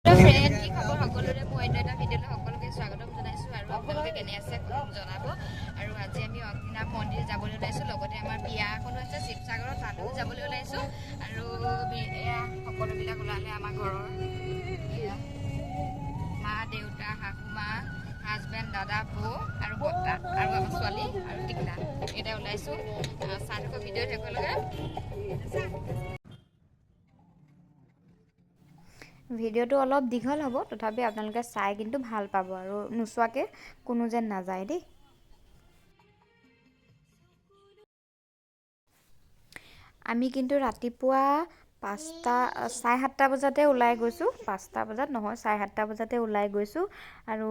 Friend কি খবৰ সকলোৰে মই অন্য এটা ভিডিঅ'লৈ সকলোকে স্বাগতম জনাইছোঁ আৰু আপোনালোকে কেনে আছে জনাব আৰু আজি আমি অগ্নিনাভ মন্দিৰ যাবলৈ ওলাইছোঁ লগতে আমাৰ বিয়া এখনো আছে শিৱসাগৰত তালৈও যাবলৈ ওলাইছোঁ আৰু এয়া সকলোবিলাক ওলালে আমাৰ ঘৰৰ মা দেউতা শাহু মা হাজবেণ্ড দাদা বৌ আৰু বৰ্তা আৰু আমাৰ ছোৱালী আৰু টিকলা এটা ওলাইছোঁ চাই থকা ভিডিঅ'ত একেলগে ভিডিঅ'টো অলপ দীঘল হ'ব তথাপি আপোনালোকে চাই কিন্তু ভাল পাব আৰু নোচোৱাকৈ কোনো যেন নাযায় দেই আমি কিন্তু ৰাতিপুৱা 5:30 বজাতে ওলাই গৈছোঁ 5টা বজাত নহয় 7:30 বজাতে ওলাই গৈছোঁ আৰু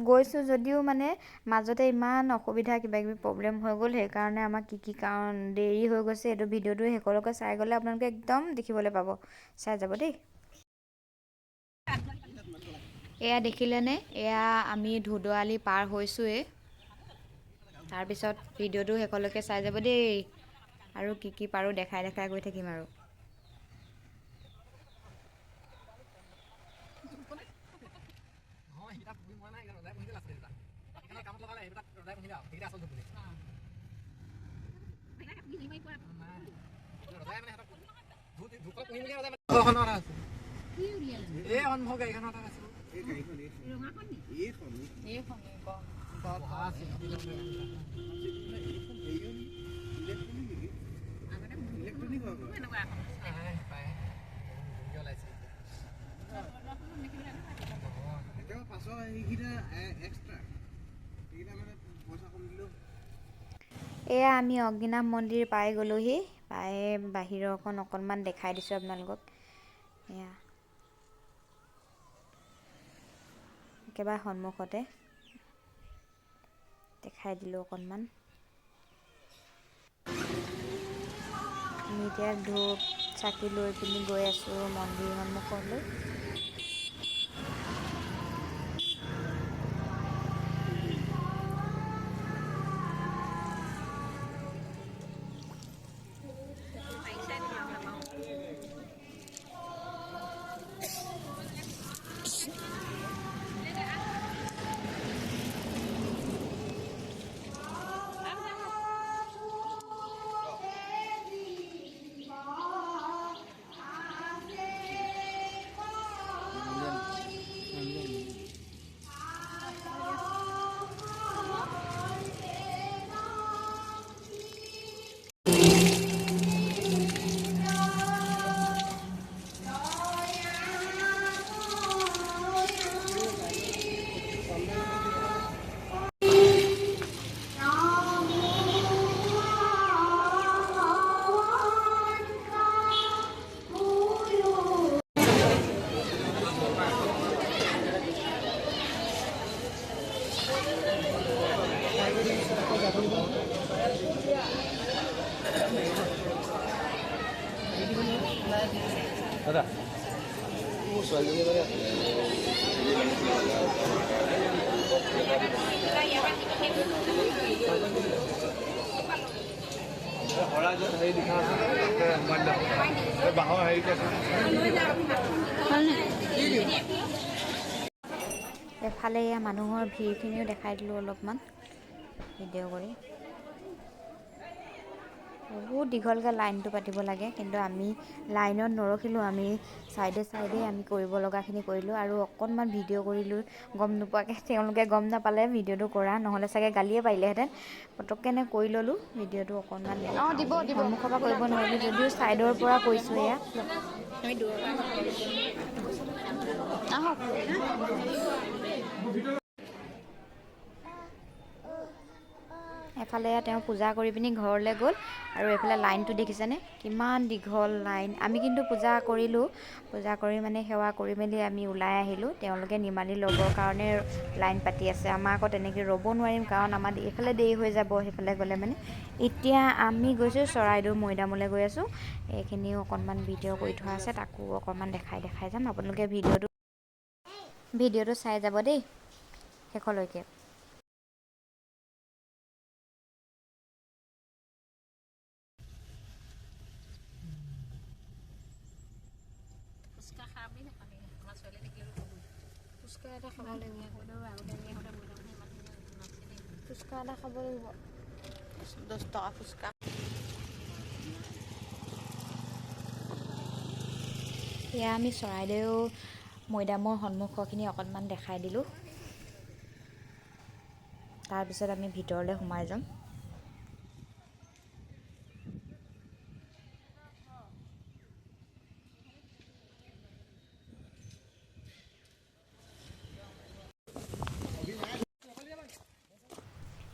গৈছোঁ যদিও মানে মাজতে ইমান অসুবিধা কিবাকিবি প্ৰব্লেম হৈ গ'ল সেইকাৰণে আমাক কি কাৰণ দেৰি হৈ গৈছে এইটো ভিডিঅ'টো শেষলৈকে চাই গ'লে আপোনালোকে একদম দেখিবলৈ পাব চাই যাব দেই এয়া দেখিলেনে এয়া আমি ধুদুৱালি পাৰ হৈছোঁৱে তাৰপিছত ভিডিঅ'টো শেষলৈকে চাই যাব দেই আৰু কি পাৰোঁ দেখাই গৈ থাকিম আৰু এয়া আমি অগ্নিনাভ মন্দিৰ পাই গ'লোহি পাই বাহিৰৰখন অকণমান দেখাই দিছোঁ আপোনালোকক এয়া একেবাৰে সন্মুখতে দেখাই দিলোঁ অকণমান আমি এতিয়া ধূপ চাকি লৈ পিনি গৈ আছোঁ মন্দিৰ সন্মুখলৈ দাদা এফালে এয়া মানুহৰ ভিৰখিনিও দেখাই দিলোঁ অলপমান ভিডিঅ' কৰি বহুত দীঘলকৈ লাইনটো পাতিব লাগে কিন্তু আমি লাইনত নৰখিলোঁ আমি চাইডে আমি কৰিব লগাখিনি কৰিলোঁ আৰু অকণমান ভিডিঅ' কৰিলোঁ গম নোপোৱাকৈ তেওঁলোকে গম নাপালে ভিডিঅ'টো কৰা নহ'লে চাগে গালিয়ে পাৰিলেহেঁতেন পটককেনে কৰি ল'লোঁ ভিডিঅ'টো অকণমান সন্মুখৰ পৰা কৰিব নোৱাৰিলোঁ যদিও ছাইডৰ পৰা কৰিছোঁ এয়া আহক এফালে তেওঁ পূজা কৰি পিনি ঘৰলৈ গ'ল আৰু এইফালে লাইনটো দেখিছেনে কিমান দীঘল লাইন আমি কিন্তু পূজা কৰিলোঁ পূজা কৰি মানে সেৱা কৰি মেলি আমি ওলাই আহিলোঁ তেওঁলোকে নিমালি ল'বৰ কাৰণে লাইন পাতি আছে আমাৰ আকৌ তেনেকৈ ৰ'ব নোৱাৰিম কাৰণ আমাৰ এইফালে দেৰি হৈ যাব সেইফালে গ'লে মানে এতিয়া আমি গৈছোঁ চৰাইদেউ মৈদামলৈ গৈ আছোঁ এইখিনিও অকণমান ভিডিঅ' কৰি থোৱা আছে তাকো অকণমান দেখাই যাম আপোনালোকে ভিডিঅ'টো চাই যাব দেই শেষলৈকে ফুচকা এটা খাব লাগিব। ফুচকা এটা খাব লাগিব। 10 টকা ফুচকা। এয়া আমি চৰাইদেউ মৈদামৰ সন্মুখৰখিনি অকণমান দেখাই দিলোঁ। তাৰপিছত আমি ভিতৰলৈ সোমাই যাম।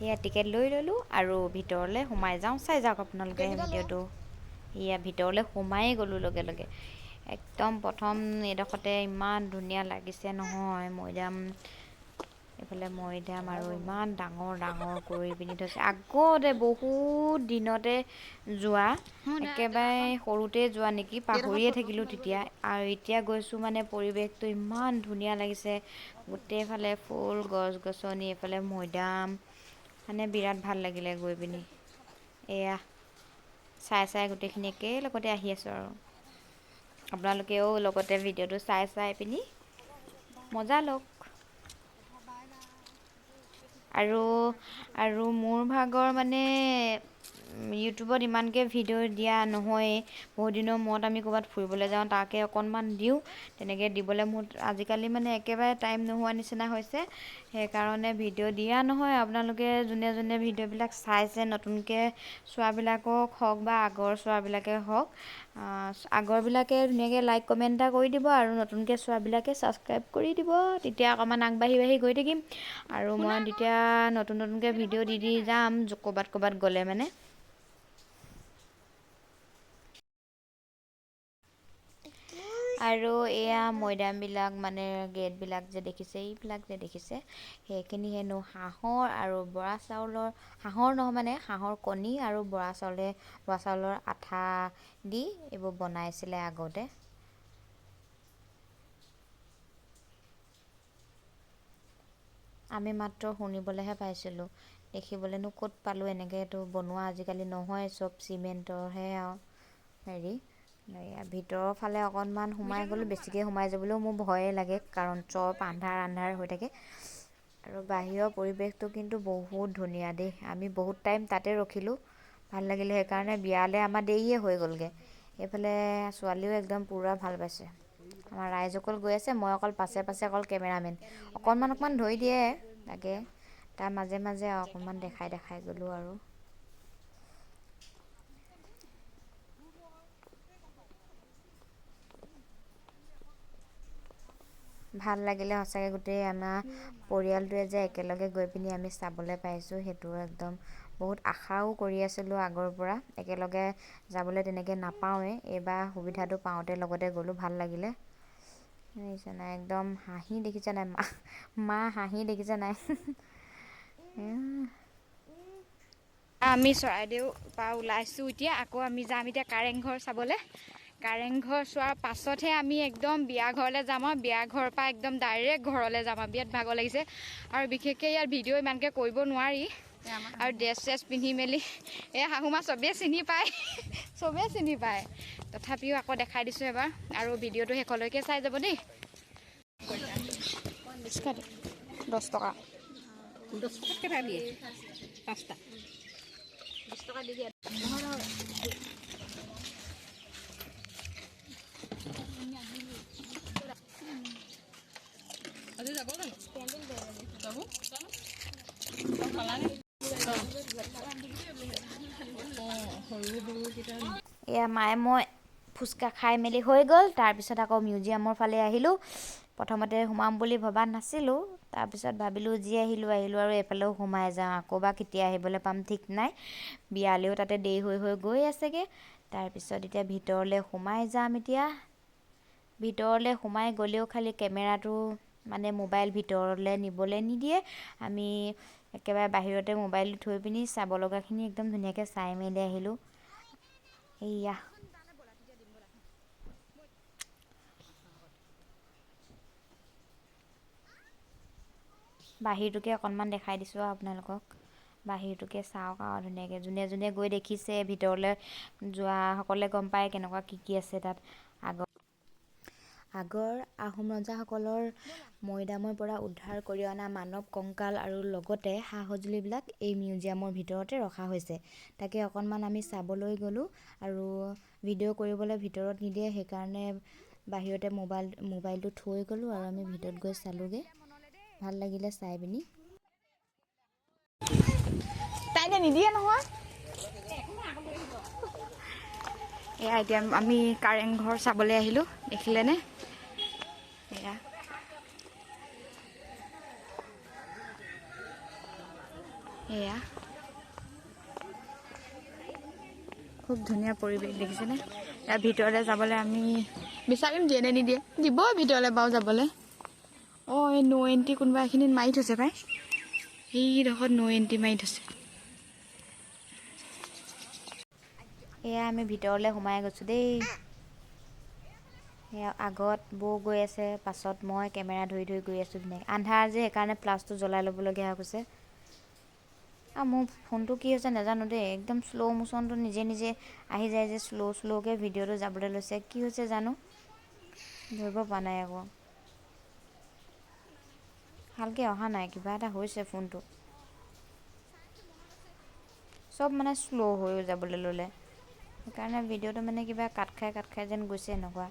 এয়া টিকেট লৈ ল'লোঁ আৰু ভিতৰলৈ সোমাই যাওঁ। চাই যাওক আপোনালোকে ভিডিঅ'টো। এয়া ভিতৰলৈ সোমায়েই গ'লোঁ লগে লগে। একদম প্ৰথম এইডোখৰতে ইমান ধুনীয়া লাগিছে নহয় মৈদাম। এইফালে মৈদাম আৰু ইমান ডাঙৰ ডাঙৰ কৰি পিনি থৈছে। আগতে বহুত দিনতে যোৱা, একেবাৰে সৰুতে যোৱা নেকি, পাহৰিয়ে থাকিলোঁ তেতিয়া। আৰু এতিয়া গৈছোঁ মানে পৰিৱেশটো ইমান ধুনীয়া লাগিছে। গোটেইফালে ফুল গছ গছনি, এইফালে মৈদাম, মানে বিৰাট ভাল লাগিলে গৈ পিনি। এয়া চাই চাই গোটেইখিনি একেলগতে আহি আছোঁ আৰু আপোনালোকেও লগতে ভিডিঅ'টো চাই চাই পিনি মজা লওক। আৰু মোৰ ভাগৰ মানে ইউটিউবত ইমানকৈ ভিডিঅ' দিয়া নহয়েই। বহুত দিনৰ মূৰত আমি ক'ৰবাত ফুৰিবলৈ যাওঁ তাকে অকণমান দিওঁ। তেনেকৈ দিবলৈ মোৰ আজিকালি মানে একেবাৰে টাইম নোহোৱা নিচিনা হৈছে। সেইকাৰণে ভিডিঅ' দিয়া নহয়। আপোনালোকে যোনে যোনে ভিডিঅ'বিলাক চাইছে, নতুনকৈ চোৱাবিলাকক হওক বা আগৰ চোৱাবিলাকে হওক, আগৰবিলাকে ধুনীয়াকৈ লাইক কমেণ্ট এটা কৰি দিব আৰু নতুনকৈ চোৱাবিলাকে ছাবস্ক্ৰাইব কৰি দিব। তেতিয়া অকণমান আগবাঢ়ি বাঢ়ি গৈ থাকিম আৰু মই তেতিয়া নতুন নতুনকৈ ভিডিঅ' দি যাম ক'ৰবাত গ'লে মানে। আৰু এয়া মৈদামবিলাক মানে গেটবিলাক যে দেখিছে, এইবিলাক যে দেখিছে, সেইখিনি হেনো হাঁহৰ আৰু বৰা চাউলৰ, হাঁহৰ নহয় মানে হাঁহৰ কণী আৰু বৰা চাউলৰ আঠা দি এইবোৰ বনাইছিলে আগতে। আমি মাত্ৰ শুনিবলৈহে পাইছিলোঁ, দেখিবলৈনো ক'ত পালোঁ। এনেকৈতো বনোৱা আজিকালি নহয়, চব চিমেণ্টৰহে আৰু হেৰি। ভিতৰৰ ফালে অকণমান সোমাই গ'লোঁ। বেছিকৈ সোমাই যাবলৈও মোৰ ভয়ে লাগে, কাৰণ চব আন্ধাৰ আন্ধাৰ হৈ থাকে। আৰু বাহিৰৰ পৰিৱেশটো কিন্তু বহুত ধুনীয়া দেই। আমি বহুত টাইম তাতে ৰখিলোঁ, ভাল লাগিলে। সেইকাৰণে বিয়ালৈ আমাৰ দেৰিয়ে হৈ গ'লগৈ। এইফালে ছোৱালীও একদম পূৰা ভাল পাইছে। আমাৰ ৰাইজ অকল গৈ আছে, মই অকল পাছে পাছে অকল কেমেৰামেন। অকণমান ধৰি দিয়ে তাকে, তাৰ মাজে মাজে অকণমান দেখাই গ'লোঁ আৰু। ভাল লাগিলে সঁচাকৈ। গোটেই আমাৰ পৰিয়ালটোৱে যে একেলগে গৈ পিনি আমি চাবলৈ পাইছোঁ, সেইটো একদম বহুত আশাও কৰি আছিলোঁ আগৰ পৰা। একেলগে যাবলৈ তেনেকৈ নাপাওঁৱেই, এইবাৰ সুবিধাটো পাওঁতে লগতে গ'লোঁ, ভাল লাগিলে। দেখিছে নাই একদম হাঁহি, দেখিছে নাই মা হাঁহি, দেখিছে নাই। আমি চৰাইদেউ পৰা ওলাইছোঁ এতিয়া। আকৌ আমি যাম এতিয়া কাৰেংঘৰ চাবলৈ। কাৰেংঘৰ চোৱাৰ পাছতহে আমি একদম বিয়া ঘৰলৈ যাম আৰু বিয়া ঘৰৰ পৰা একদম ডাইৰেক্ট ঘৰলৈ যাম আৰু। বিৰাট ভাগৰ লাগিছে আৰু বিশেষকৈ ইয়াত ভিডিঅ' ইমানকৈ কৰিব নোৱাৰি। আৰু ড্ৰেছ চেছ পিন্ধি মেলি এই শাহুমা চবেই চিনি পায়, তথাপিও আকৌ দেখাই দিছোঁ এবাৰ। আৰু ভিডিঅ'টো শেষলৈকে চাই যাব দেই। 10 টকা। 10 টকাত কেইটা দিয়ে? 5টা। 20 টকা দি দিয়া। আজি যাব জানো? যাব? এয়া মায়ে মই ফুচকা খাই মেলি হৈ গ'ল। তাৰপিছত আকৌ মিউজিয়ামৰ ফালে আহিলোঁ। প্ৰথমতে সোমাম বুলি ভবা নাছিলোঁ, তাৰপিছত ভাবিলোঁ যি আহিলোঁ আৰু এইফালেও সোমাই যাওঁ। আকৌ বা কেতিয়া আহিবলৈ পাম ঠিক নাই। বিয়ালৈও তাতে দেৰি হৈ গৈ আছেগৈ। তাৰপিছত এতিয়া ভিতৰলৈ সোমাই যাম। এতিয়া ভিতৰলৈ সোমাই গ'লেও খালি কেমেৰাটো মানে মোবাইল ভিতৰলৈ নিবলৈ নিদিয়ে। আমি একেবাৰে বাহিৰতে মোবাইল থৈ পিনি চাব লগাখিনি একদম ধুনীয়াকৈ চাই মেলি আহিলোঁ। এইয়া বাহিৰটোকে অকণমান দেখাই দিছোঁ আৰু আপোনালোকক। বাহিৰটোকে চাওক আৰু ধুনীয়াকৈ। যোনে যোনে গৈ দেখিছে ভিতৰলৈ যোৱাসকলে গম পায় কেনেকুৱা কি আছে তাত। আগৰ আহোম ৰজাসকলৰ মৈদামৰ পৰা উদ্ধাৰ কৰি অনা মানৱ কংকাল আৰু লগতে সা সঁজুলিবিলাক এই মিউজিয়ামৰ ভিতৰতে ৰখা হৈছে। তাকে অকণমান আমি চাবলৈ গ'লোঁ আৰু ভিডিঅ' কৰিবলৈ ভিতৰত নিদিয়ে, সেইকাৰণে বাহিৰতে মোবাইলটো থৈ গ'লোঁ আৰু আমি ভিতৰত গৈ চালোঁগৈ। ভাল লাগিলে চাই পিনি। তাইনে নিদিয়ে নহয়। এয়া এতিয়া আমি কাৰেংঘৰ চাবলৈ আহিলোঁ, দেখিলেনে? এয়া এয়া খুব ধুনীয়া পৰিৱেশ, দেখিছেনে? ইয়াৰ ভিতৰলৈ যাবলৈ আমি বিচাৰিম দিয়ে নে নিদিয়ে। দিব ভিতৰলৈ বাৰু যাবলৈ। অঁ, এই ন' এণ্ট্ৰি কোনোবা এইখিনিত মাৰি থৈছে পাই, সেইডোখৰত ন' এণ্ট্ৰি মাৰি থৈছে। এয়া আমি ভিতৰলৈ সোমাই গৈছোঁ দেই। সেয়া আগত বৌ গৈ আছে, পাছত মই কেমেৰা ধৰি ধৰি গৈ আছোঁ ধুনীয়াকৈ। আন্ধাৰ যে সেইকাৰণে প্লাছটো জ্বলাই ল'বলগীয়া হৈ গৈছে। আৰু মোৰ ফোনটো কি হৈছে নাজানো দেই, একদম শ্ল' মোশ্যনটো নিজে নিজে আহি যায় যে, শ্ল'কৈ ভিডিঅ'টো যাবলৈ লৈছে। কি হৈছে জানো, ধৰিব পৰা নাই আকৌ। ভালকৈ অহা নাই, কিবা এটা হৈছে ফোনটো। চব মানে শ্ল' হৈ যাবলৈ ল'লে, সেইকাৰণে ভিডিঅ'টো মানে কিবা কাট খাই যেন গৈছে, এনেকুৱা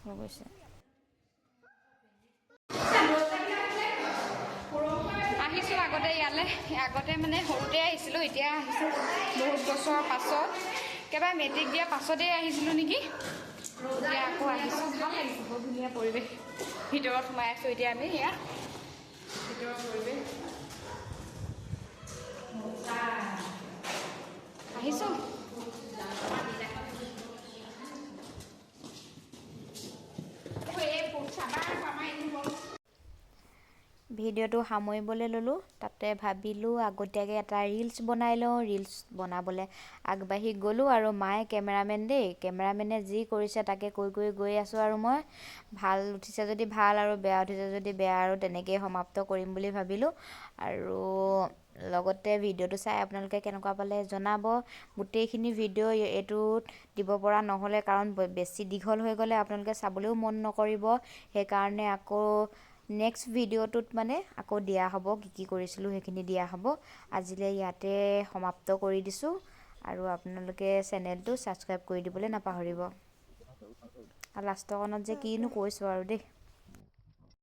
হৈ গৈছে। আহিছোঁ আগতে ইয়ালৈ, আগতে মানে সৰুতে আহিছিলোঁ, এতিয়া আহিছোঁ বহুত বছৰৰ পাছত। একেবাৰে মেট্ৰিক দিয়াৰ পাছতেই আহিছিলোঁ নেকি, এতিয়া আকৌ আহিছোঁ। ভাল লাগিছে, বহুত ধুনীয়া পৰিৱেশ। ভিতৰত সোমাই আছোঁ এতিয়া আমি, এয়া ভিতৰৰ পৰিৱেশ আহিছোঁ। ভিডিঅ'টো সামৰিবলৈ ল'লোঁ, তাতে ভাবিলোঁ আগতীয়াকৈ এটা ৰিলচ বনাই লওঁ। ৰিলচ বনাবলৈ আগবাঢ়ি গ'লোঁ আৰু মায়ে কেমেৰামেন দেই, কেমেৰামেনে যি কৰিছে তাকে কৈ গৈ আছোঁ আৰু মই। ভাল উঠিছে যদি ভাল আৰু বেয়া উঠিছে যদি বেয়া, আৰু তেনেকৈয়ে সমাপ্ত কৰিম বুলি ভাবিলোঁ। আৰু লগতে ভিডিঅ'টো চাই আপোনালোকে কেনেকুৱা পালে জনাব। গোটেইখিনি ভিডিঅ' এইটোত দিব পৰা নহ'লে, কাৰণ বেছি দীঘল হৈ গ'লে আপোনালোকে চাবলৈও মন নকৰিব। সেইকাৰণে আকৌ নেক্সট ভিডিঅ'টোত মানে আকৌ দিয়া হ'ব, কি কৰিছিলোঁ সেইখিনি দিয়া হ'ব। আজিলৈ ইয়াতে সমাপ্ত কৰি দিছোঁ, আৰু আপোনালোকে চেনেলটো ছাবস্ক্ৰাইব কৰি দিবলৈ নাপাহৰিব। আৰু লাষ্টৰকণত যে কিনো কৈছোঁ আৰু দেই।